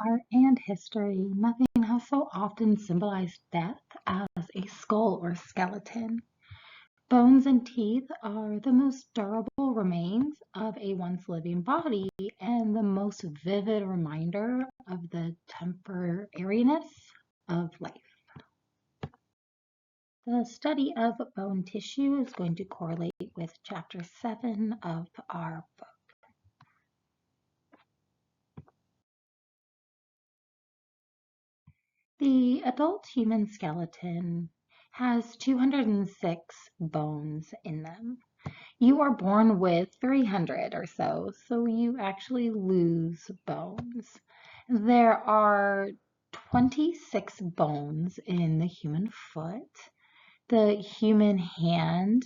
art and history, nothing has so often symbolized death as a skull or skeleton. Bones and teeth are the most durable remains of a once living body and the most vivid reminder of the temporariness of life. The study of bone tissue is going to correlate with chapter 7 of our book. The adult human skeleton has 206 bones in them. You are born with 300 or so you actually lose bones. There are 26 bones in the human foot. The human hand,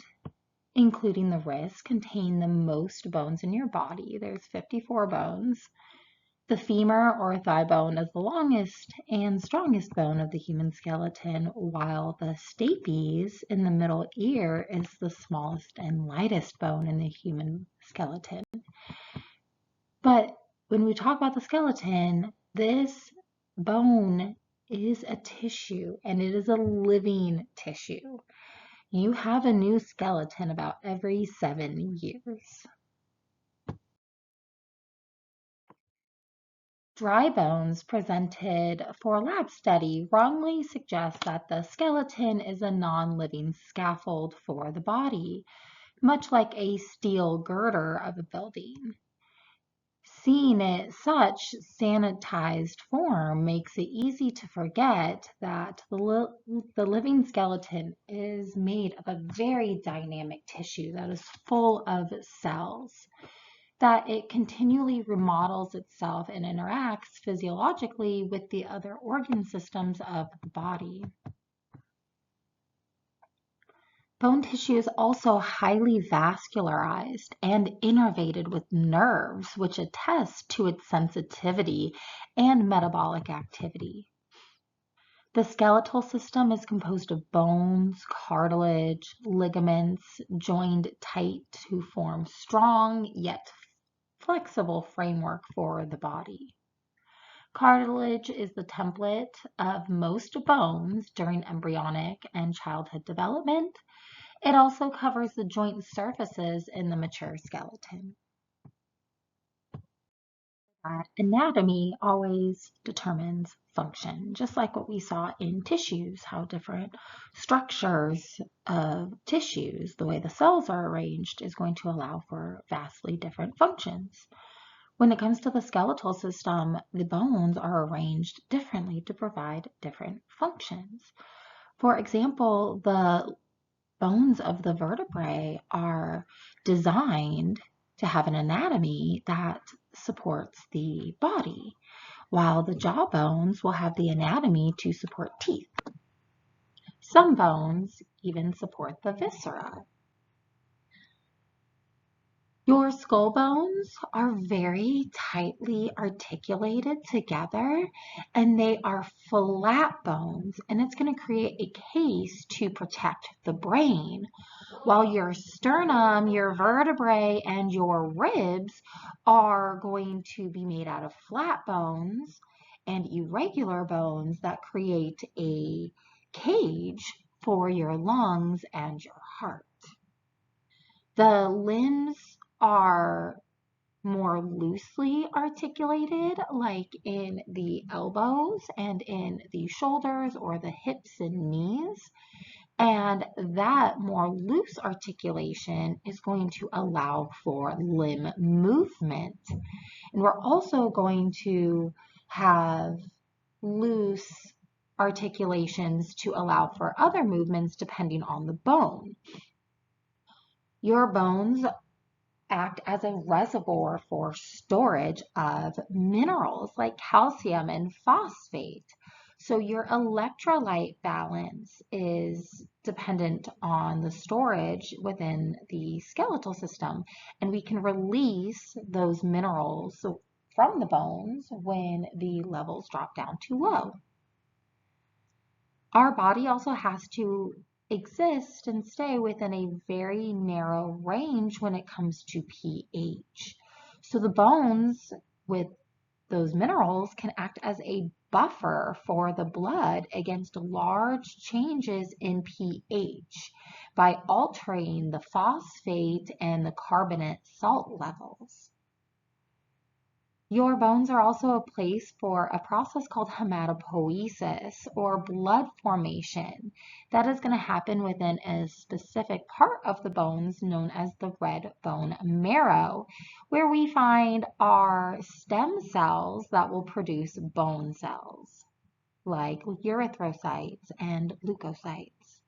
including the wrist, contain the most bones in your body. There's 54 bones. The femur or thigh bone is the longest and strongest bone of the human skeleton, while the stapes in the middle ear is the smallest and lightest bone in the human skeleton. But when we talk about the skeleton, this bone is a tissue, and it is a living tissue. You have a new skeleton about every 7 years. Dry bones presented for a lab study wrongly suggest that the skeleton is a non-living scaffold for the body, much like a steel girder of a building. Seeing it such sanitized form makes it easy to forget that the living skeleton is made of a very dynamic tissue that is full of cells, that it continually remodels itself and interacts physiologically with the other organ systems of the body. Bone tissue is also highly vascularized and innervated with nerves, which attest to its sensitivity and metabolic activity. The skeletal system is composed of bones, cartilage, ligaments joined tight to form strong yet flexible framework for the body. Cartilage is the template of most bones during embryonic and childhood development. It also covers the joint surfaces in the mature skeleton. Anatomy always determines function, just like what we saw in tissues, how different structures of tissues, the way the cells are arranged, is going to allow for vastly different functions. When it comes to the skeletal system, the bones are arranged differently to provide different functions. For example, the bones of the vertebrae are designed to have an anatomy that supports the body, while the jaw bones will have the anatomy to support teeth. Some bones even support the viscera. Your skull bones are very tightly articulated together, and they are flat bones, and it's going to create a case to protect the brain, while your sternum, your vertebrae, and your ribs are going to be made out of flat bones and irregular bones that create a cage for your lungs and your heart. The limbs are more loosely articulated, like in the elbows and in the shoulders or the hips and knees. And that more loose articulation is going to allow for limb movement. And we're also going to have loose articulations to allow for other movements depending on the bone. Your bones act as a reservoir for storage of minerals like calcium and phosphate. So your electrolyte balance is dependent on the storage within the skeletal system, and we can release those minerals from the bones when the levels drop down too low. Our body also has to exist and stay within a very narrow range when it comes to pH. So the bones with those minerals can act as a buffer for the blood against large changes in pH by altering the phosphate and the carbonate salt levels. Your bones are also a place for a process called hematopoiesis, or blood formation, that is going to happen within a specific part of the bones known as the red bone marrow, where we find our stem cells that will produce bone cells, like erythrocytes and leukocytes.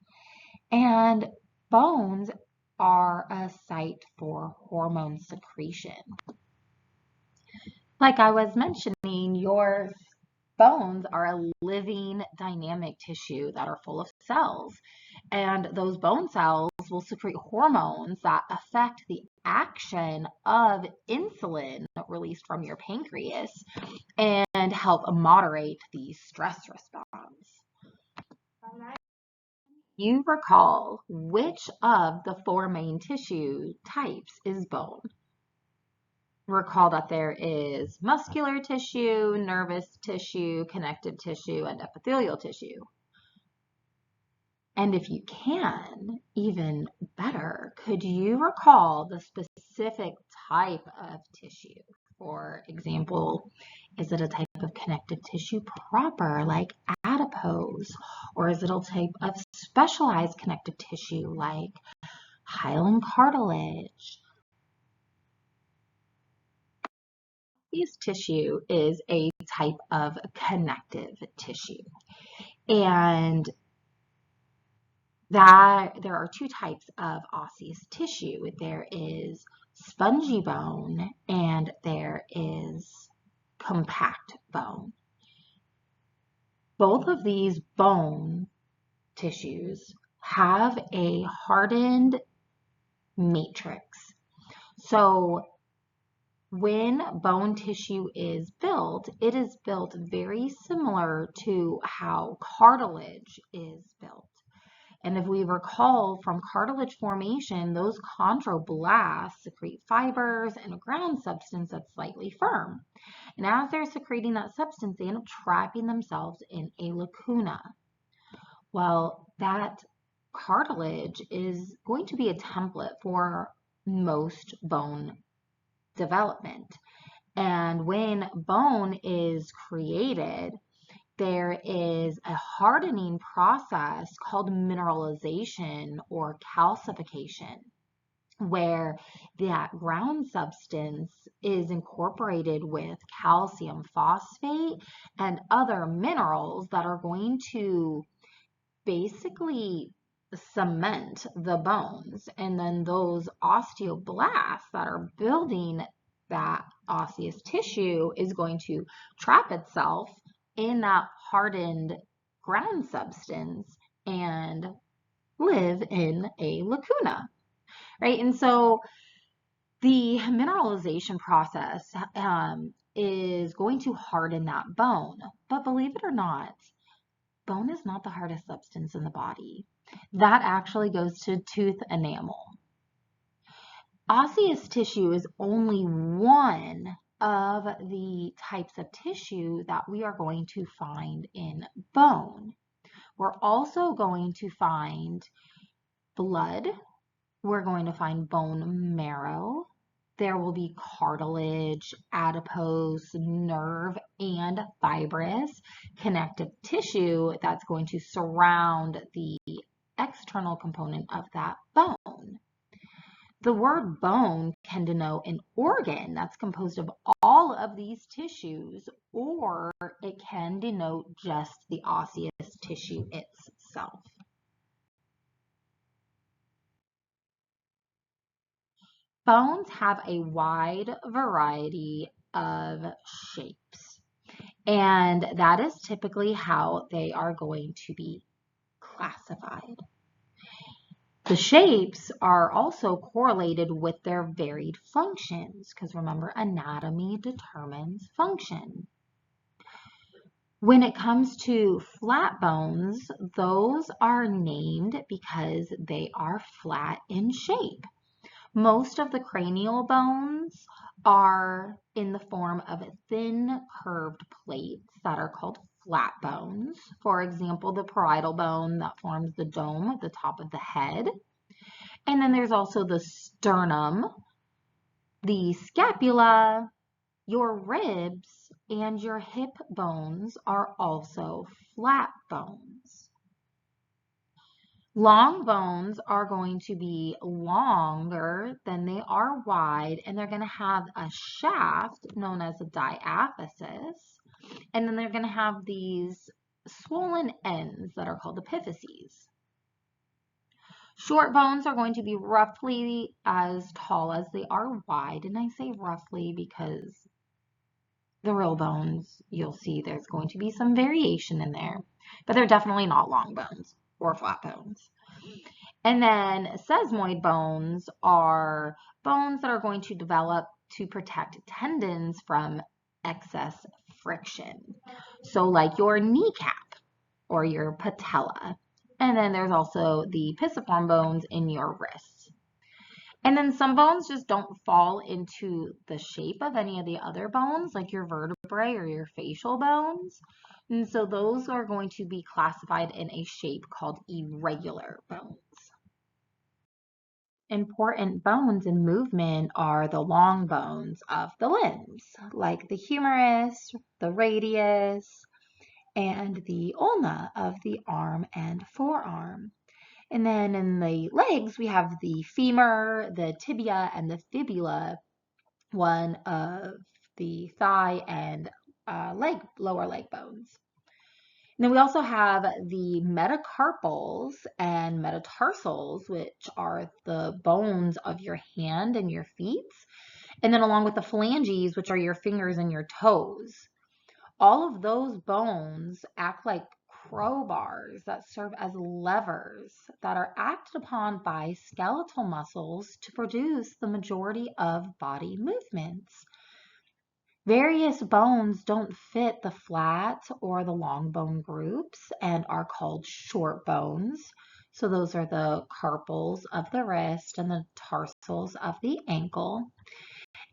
And bones are a site for hormone secretion. Like I was mentioning, your bones are a living, dynamic tissue that are full of cells. And those bone cells will secrete hormones that affect the action of insulin released from your pancreas and help moderate the stress response. You recall which of the four main tissue types is bone? Recall that there is muscular tissue, nervous tissue, connective tissue, and epithelial tissue. And if you can, even better, could you recall the specific type of tissue? For example, is it a type of connective tissue proper, like adipose, or is it a type of specialized connective tissue, like hyaline cartilage? Osseous tissue is a type of connective tissue, and that there are two types of osseous tissue. There is spongy bone and there is compact bone. Both of these bone tissues have a hardened matrix. So when bone tissue is built, it is built very similar to how cartilage is built. And if we recall from cartilage formation, those chondroblasts secrete fibers and a ground substance that's slightly firm. And as they're secreting that substance, they end up trapping themselves in a lacuna. Well, that cartilage is going to be a template for most bone development. And when bone is created, there is a hardening process called mineralization or calcification, where that ground substance is incorporated with calcium phosphate and other minerals that are going to basically cement the bones. And then those osteoblasts that are building that osseous tissue is going to trap itself in that hardened ground substance and live in a lacuna, right? And so the mineralization process is going to harden that bone. But believe it or not, bone is not the hardest substance in the body. That actually goes to tooth enamel. Osseous tissue is only one of the types of tissue that we are going to find in bone. We're also going to find blood. We're going to find bone marrow. There will be cartilage, adipose, nerve, and fibrous connective tissue that's going to surround the external component of that bone. The word bone can denote an organ that's composed of all of these tissues, or it can denote just the osseous tissue itself. Bones have a wide variety of shapes, and that is typically how they are going to be classified. The shapes are also correlated with their varied functions, because remember, anatomy determines function. When it comes to flat bones, those are named because they are flat in shape. Most of the cranial bones are in the form of thin curved plates that are called flat bones. For example, the parietal bone that forms the dome at the top of the head. And then there's also the sternum, the scapula, your ribs, and your hip bones are also flat bones. Long bones are going to be longer than they are wide, and they're going to have a shaft known as a diaphysis, and then they're going to have these swollen ends that are called epiphyses. Short bones are going to be roughly as tall as they are wide, and I say roughly because the real bones, you'll see there's going to be some variation in there, but they're definitely not long bones or flat bones. And then sesamoid bones are bones that are going to develop to protect tendons from excess friction. So like your kneecap or your patella. And then there's also the pisiform bones in your wrists. And then some bones just don't fall into the shape of any of the other bones, like your vertebrae or your facial bones. And so those are going to be classified in a shape called irregular bones. Important bones in movement are the long bones of the limbs, like the humerus, the radius, and the ulna of the arm and forearm. And then in the legs, we have the femur, the tibia, and the fibula, one of the thigh and lower leg bones. And then we also have the metacarpals and metatarsals, which are the bones of your hand and your feet. And then along with the phalanges, which are your fingers and your toes. All of those bones act like crowbars that serve as levers that are acted upon by skeletal muscles to produce the majority of body movements. Various bones don't fit the flat or the long bone groups and are called short bones. So those are the carpals of the wrist and the tarsals of the ankle.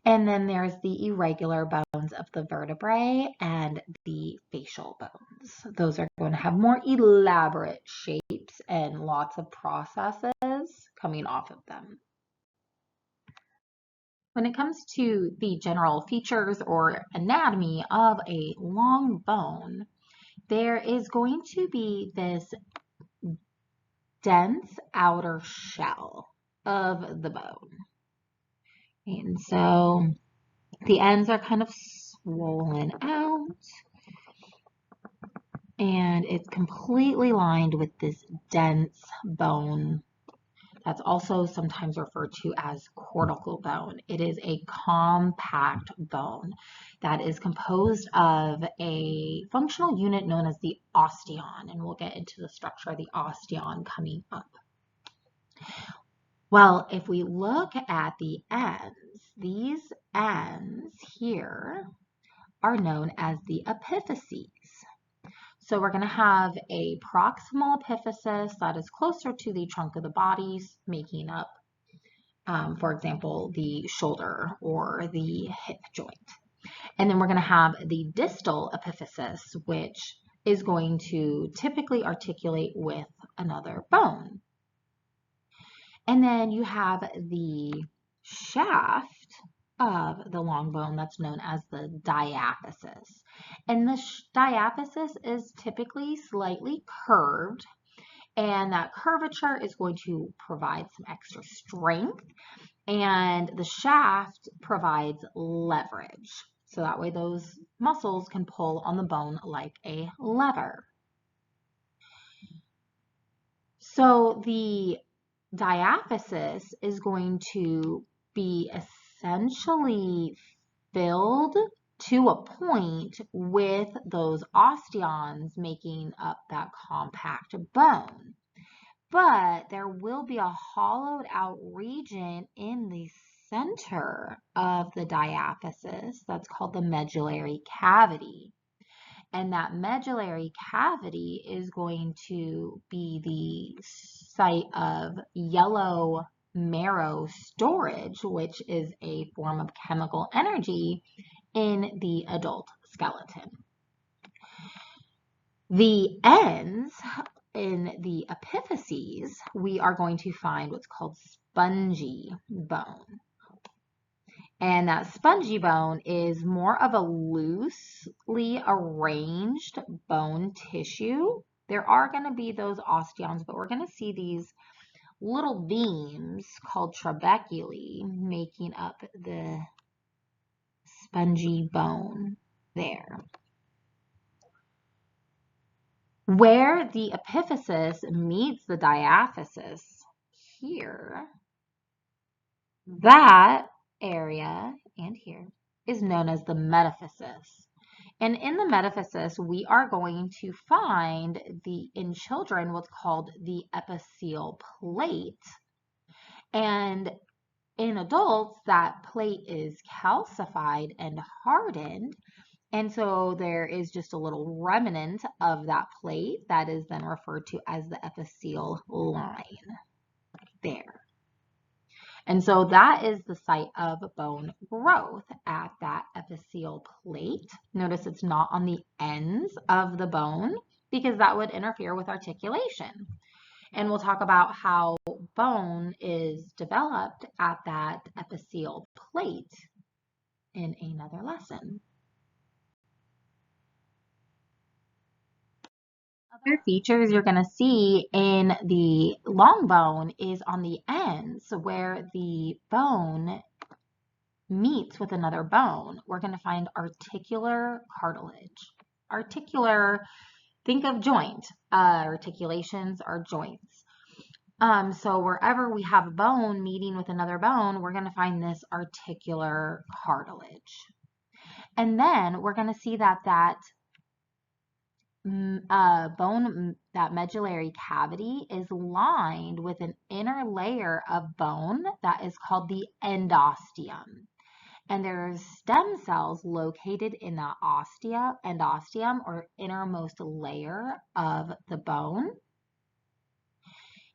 And then there's the irregular bones of the vertebrae and the facial bones. Those are going to have more elaborate shapes and lots of processes coming off of them. When it comes to the general features or anatomy of a long bone, there is going to be this dense outer shell of the bone. And so the ends are kind of swollen out, and it's completely lined with this dense bone that's also sometimes referred to as cortical bone. It is a compact bone that is composed of a functional unit known as the osteon, and we'll get into the structure of the osteon coming up. Well, if we look at the ends, these ends here are known as the epiphyses. So we're going to have a proximal epiphysis that is closer to the trunk of the body, making up, for example, the shoulder or the hip joint. And then we're going to have the distal epiphysis, which is going to typically articulate with another bone. And then you have the shaft of the long bone that's known as the diaphysis. And the diaphysis is typically slightly curved, and that curvature is going to provide some extra strength, and the shaft provides leverage. So that way those muscles can pull on the bone like a lever. So the diaphysis is going to be essentially filled to a point with those osteons making up that compact bone. But there will be a hollowed out region in the center of the diaphysis that's called the medullary cavity. And that medullary cavity is going to be the site of yellow marrow storage, which is a form of chemical energy in the adult skeleton. The ends in the epiphyses, we are going to find what's called spongy bone. And that spongy bone is more of a loosely arranged bone tissue. There are going to be those osteons, but we're going to see these little beams called trabeculae making up the spongy bone there. Where the epiphysis meets the diaphysis here, that area and here is known as the metaphysis. And in the metaphysis, we are going to find in children what's called the epicele plate. And in adults, that plate is calcified and hardened. And so there is just a little remnant of that plate that is then referred to as the epicele line there. And so that is the site of bone growth at that epicele plate. Notice it's not on the ends of the bone because that would interfere with articulation. And we'll talk about how bone is developed at that epicele plate in another lesson. Other features you're going to see in the long bone is on the ends where the bone meets with another bone. We're going to find articular cartilage. Articular, think of joint. Articulations are joints. So wherever we have a bone meeting with another bone, we're going to find this articular cartilage. And then we're going to see that bone, that medullary cavity is lined with an inner layer of bone that is called the endosteum. And there's stem cells located in the endosteum or innermost layer of the bone.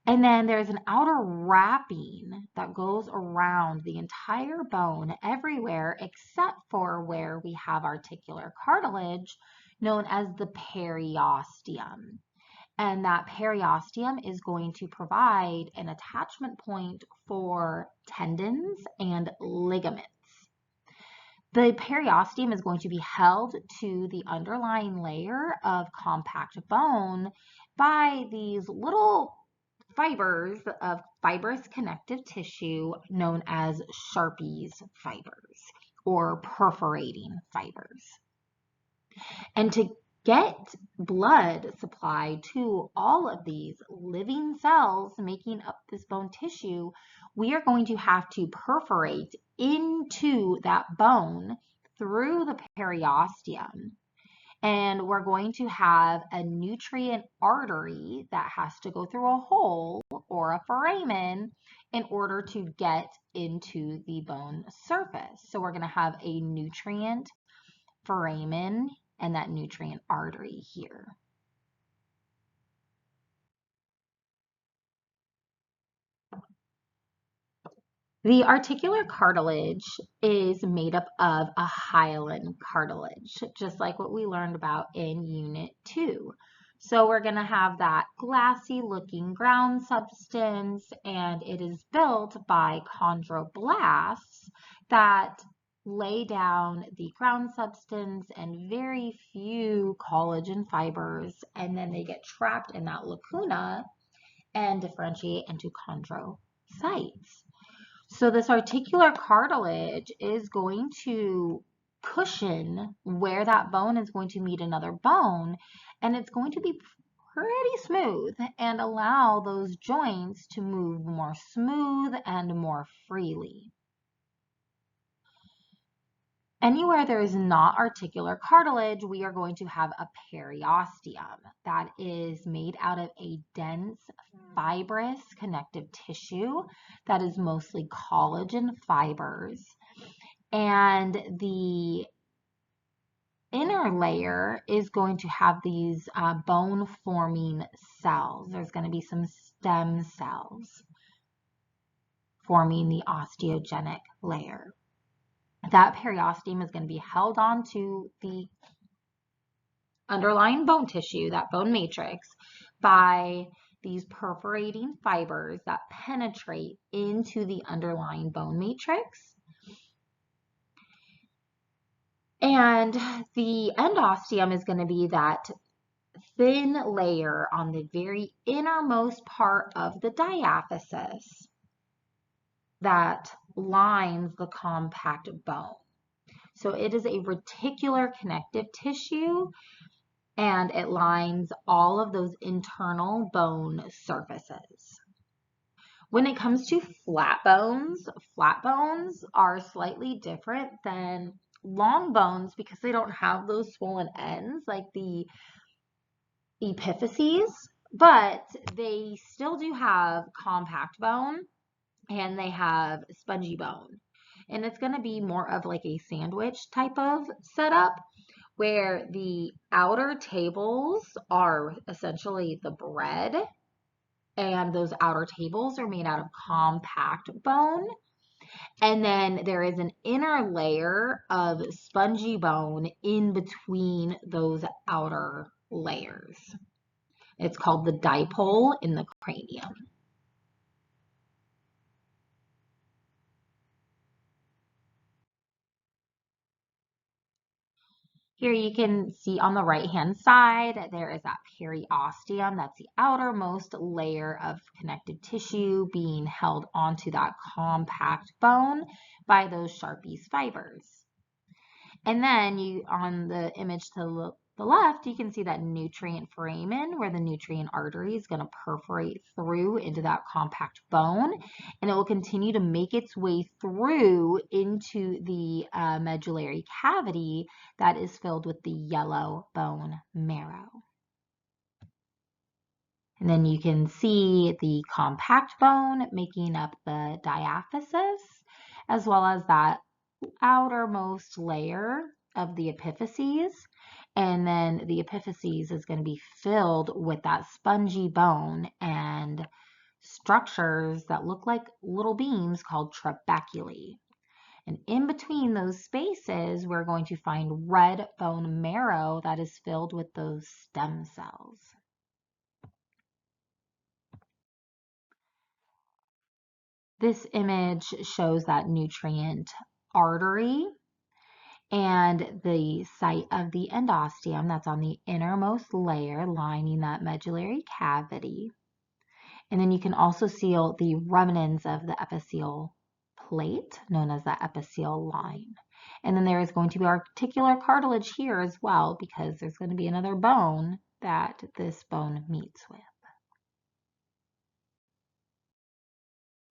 And then there's an outer wrapping that goes around the entire bone everywhere except for where we have articular cartilage, known as the periosteum. And that periosteum is going to provide an attachment point for tendons and ligaments. The periosteum is going to be held to the underlying layer of compact bone by these little fibers of fibrous connective tissue known as Sharpey's fibers or perforating fibers. And to get blood supplied to all of these living cells making up this bone tissue, we are going to have to perforate into that bone through the periosteum. And we're going to have a nutrient artery that has to go through a hole or a foramen in order to get into the bone surface. So we're going to have a nutrient foramen and that nutrient artery here. The articular cartilage is made up of a hyaline cartilage, just like what we learned about in Unit 2. So we're going to have that glassy looking ground substance, and it is built by chondroblasts that lay down the ground substance and very few collagen fibers, and then they get trapped in that lacuna and differentiate into chondrocytes. So this articular cartilage is going to cushion where that bone is going to meet another bone, and it's going to be pretty smooth and allow those joints to move more smooth and more freely. Anywhere there is not articular cartilage, we are going to have a periosteum that is made out of a dense fibrous connective tissue that is mostly collagen fibers. And the inner layer is going to have these bone-forming cells. There's going to be some stem cells. forming the osteogenic layer. That periosteum is going to be held onto the underlying bone tissue, that bone matrix, by these perforating fibers that penetrate into the underlying bone matrix. And the endosteum is going to be that thin layer on the very innermost part of the diaphysis that lines the compact bone. So it is a reticular connective tissue, and it lines all of those internal bone surfaces. When it comes to flat bones are slightly different than long bones because they don't have those swollen ends like the epiphyses, but they still do have compact bone and they have spongy bone. And it's going to be more of like a sandwich type of setup where the outer tables are essentially the bread, and those outer tables are made out of compact bone. And then there is an inner layer of spongy bone in between those outer layers. It's called the dipole in the cranium. Here you can see on the right-hand side, there is that periosteum. That's the outermost layer of connective tissue being held onto that compact bone by those Sharpie's fibers. And then on the image to the left, you can see that nutrient foramen where the nutrient artery is going to perforate through into that compact bone, and it will continue to make its way through into the medullary cavity that is filled with the yellow bone marrow. And then you can see the compact bone making up the diaphysis, as well as that outermost layer of the epiphyses. And then the epiphyses is going to be filled with that spongy bone and structures that look like little beams called trabeculae. And in between those spaces, we're going to find red bone marrow that is filled with those stem cells. This image shows that nutrient artery and the site of the endosteum that's on the innermost layer lining that medullary cavity. And then you can also see the remnants of the epithelial plate, known as the epithelial line. And then there is going to be articular cartilage here as well, because there's going to be another bone that this bone meets with.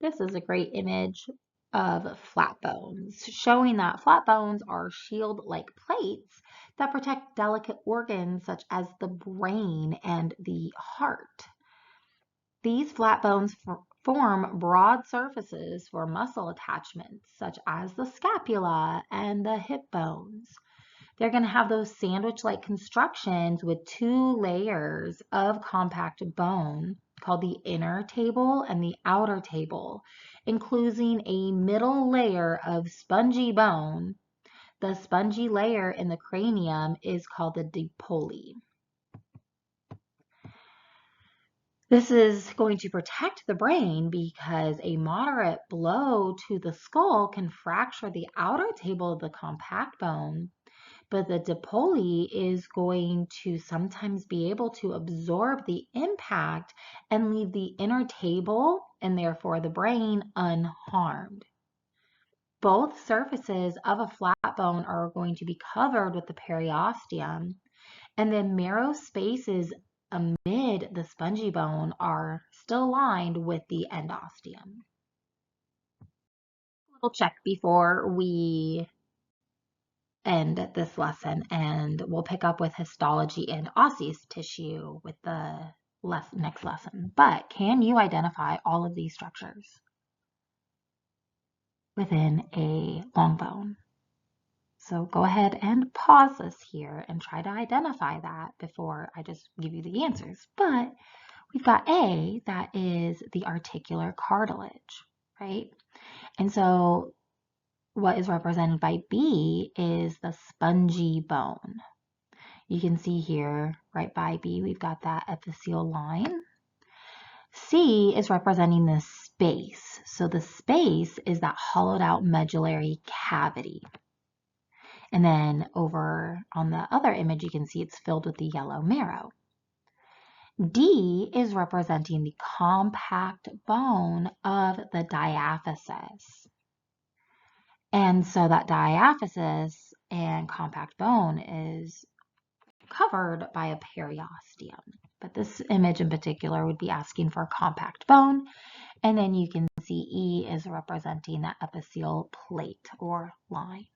This is a great image of flat bones, showing that flat bones are shield-like plates that protect delicate organs such as the brain and the heart. These flat bones form broad surfaces for muscle attachments such as the scapula and the hip bones. They're going to have those sandwich-like constructions with two layers of compact bone called the inner table and the outer table, including a middle layer of spongy bone. The spongy layer in the cranium is called the dipole. This is going to protect the brain because a moderate blow to the skull can fracture the outer table of the compact bone, but the dipole is going to sometimes be able to absorb the impact and leave the inner table and therefore the brain unharmed. Both surfaces of a flat bone are going to be covered with the periosteum, and the marrow spaces amid the spongy bone are still lined with the endosteum. We'll check before we end this lesson, and we'll pick up with histology and osseous tissue with the next lesson. But can you identify all of these structures within a long bone? So go ahead and pause this here and try to identify that before I just give you the answers. But we've got A, that is the articular cartilage, right? And so what is represented by B is the spongy bone. You can see here, right by B, we've got that epiphyseal line. C is representing the space. So the space is that hollowed out medullary cavity. And then over on the other image, you can see it's filled with the yellow marrow. D is representing the compact bone of the diaphysis. And so that diaphysis and compact bone is covered by a periosteum. But this image in particular would be asking for a compact bone. And then you can see E is representing that epiphyseal plate or line.